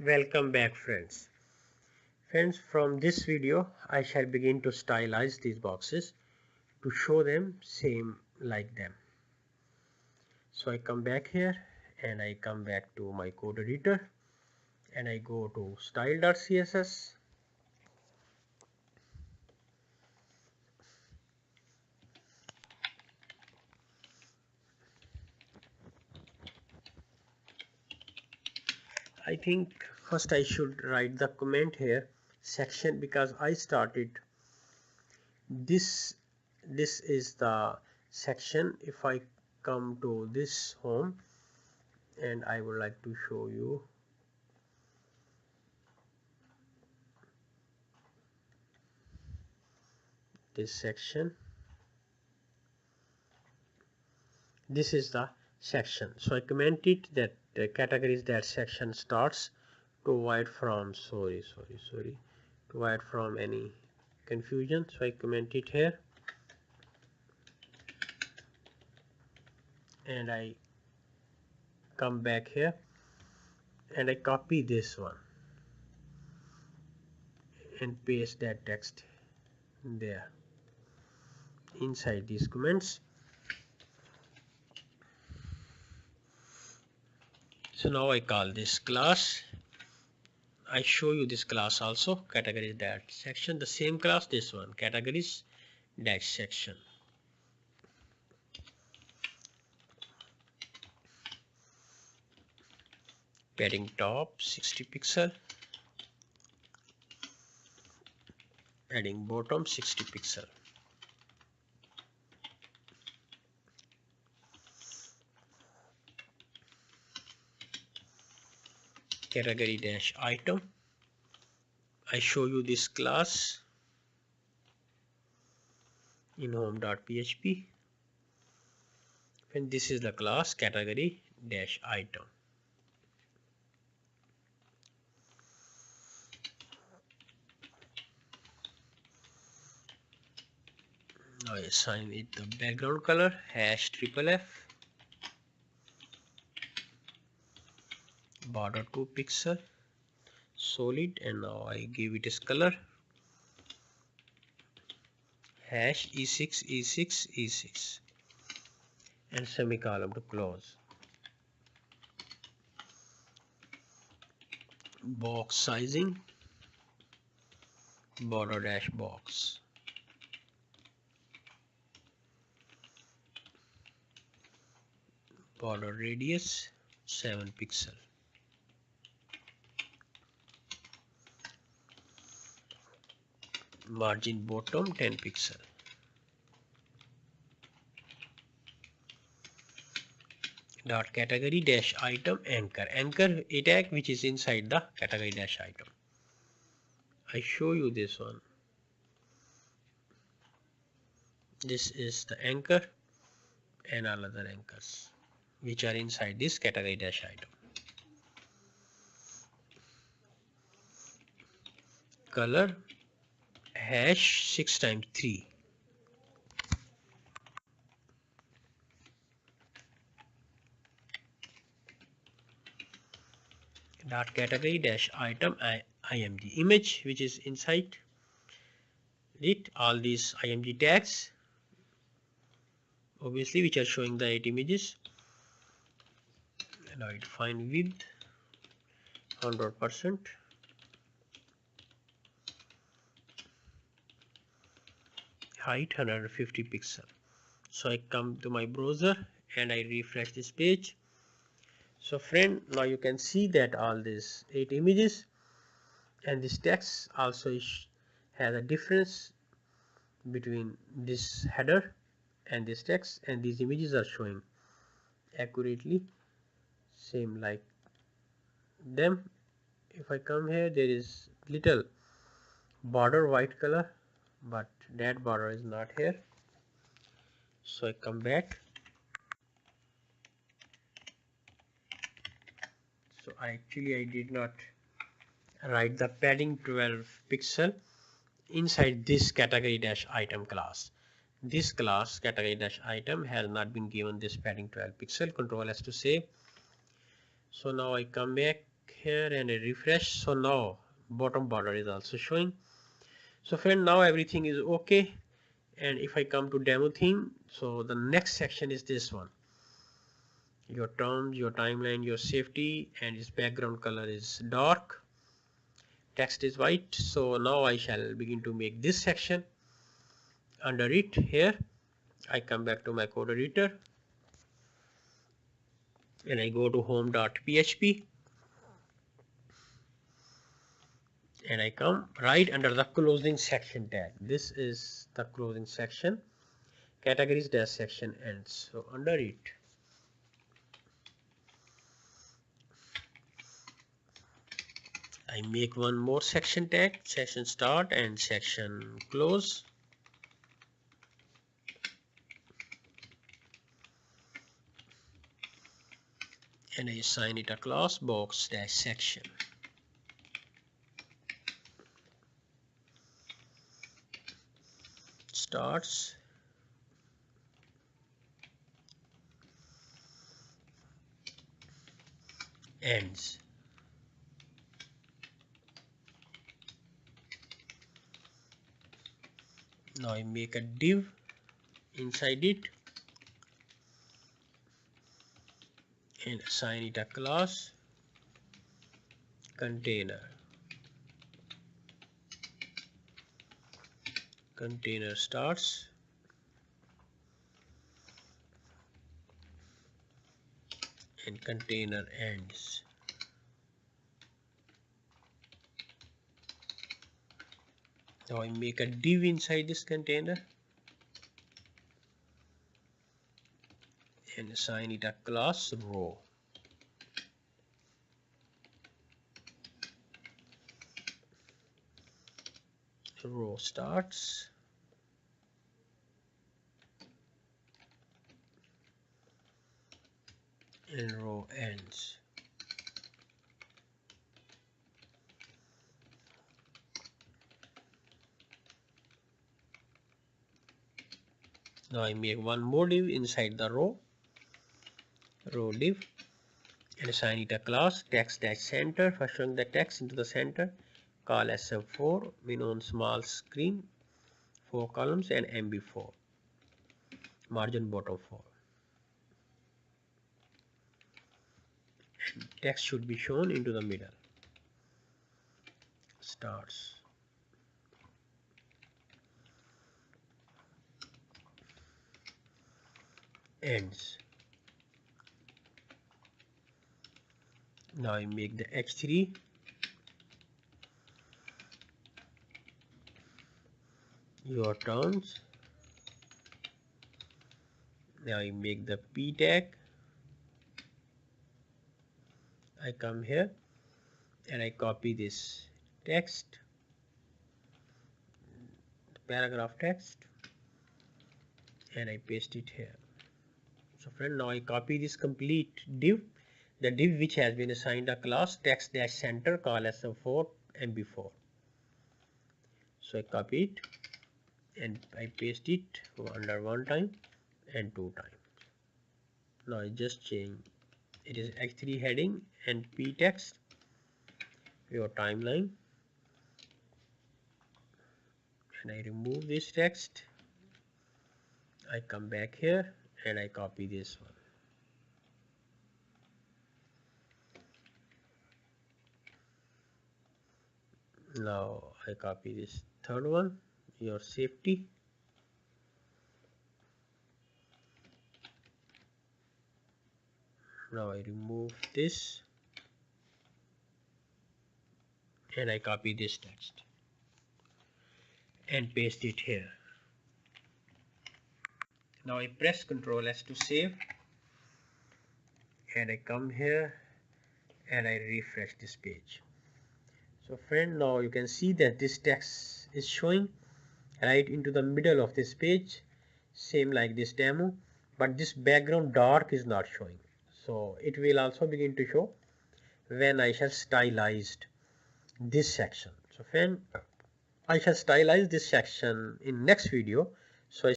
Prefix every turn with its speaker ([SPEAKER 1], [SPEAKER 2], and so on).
[SPEAKER 1] Welcome back friends. From this video I shall begin to stylize these boxes to show them same like them. So I come back here and I come back to my code editor and I go to style.css. I think first I should write the comment here section because I started this is the section. If I come to this home and I would like to show you this section, this is the section. So I commented that the categories that section starts to avoid from to avoid from any confusion. So I comment it here and I come back here and I copy this one and paste that text there inside these comments. So now I call this class. I show you this class also, categories that section, the same class, this one, categories dash section. Padding top 60 pixel, padding bottom 60 pixel. Category dash item. I show you this class in home.php and this is the class category dash item. Now I assign it the background color hash FFF, border 2 pixel, solid, and now I give it its color hash E6 E6 E6 and semicolon to close. Box sizing border dash box. Border radius 7 pixel. Margin bottom 10 pixel. Dot category dash item anchor. Anchor a tag which is inside the category dash item. I show you this one. This is the anchor and all other anchors which are inside this category dash item. Color hash 6 times 3. Dot category dash item img image which is inside it. All these img tags obviously which are showing the 8 images. And I define width 100%, height 150 pixel. So I come to my browser and I refresh this page. So friend, now you can see that all these 8 images and this text also has a difference between this header and this text, and these images are showing accurately same like them. If I come here, there is little border white color, but that border is not here. So I come back. So I did not write the padding 12 pixel inside this category dash item class. This class category dash item has not been given this padding 12 pixel. Control S to save. So now I come back here and I refresh. So now bottom border is also showing. So friend, now everything is okay. And if I come to demo theme, so the next section is this one: your terms, your timeline, your safety, and its background color is dark, text is white. So now I shall begin to make this section. Under it, here I come back to my code editor and I go to home.php and I come right under the closing section tag. This is the closing section, categories dash section ends. So under it I make one more section tag, section start and section close. And I assign it a class box dash section. Starts ends. Now I make a div inside it and assign it a class container. Container starts and container ends. Now I make a div inside this container and assign it a class row. Row starts and row ends. Now I make one more div inside the row div, and assign it a class text dash center for showing the text into the center. Call sm4 min on small screen, 4 columns, and mb4 margin bottom 4. And text should be shown into the middle. Starts ends. Now I make the h3 your terms. Now I make the p tag. I come here and I copy this text, paragraph text, and I paste it here. So friend, now I copy this complete div, the div which has been assigned a class text dash center, call sm4 mb4. So I copy it and I paste it under one time and two times. Now I just change, it is h3 heading and p text, your timeline, and I remove this text. I come back here and I copy this one. Now I copy this third one, your safety. Now I remove this and I copy this text and paste it here. Now I press Ctrl S to save and I come here and I refresh this page. So friend, now you can see that this text is showing right into the middle of this page, same like this demo, but this background dark is not showing. So it will also begin to show when I shall stylize this section. So friend, I shall stylize this section in next video. So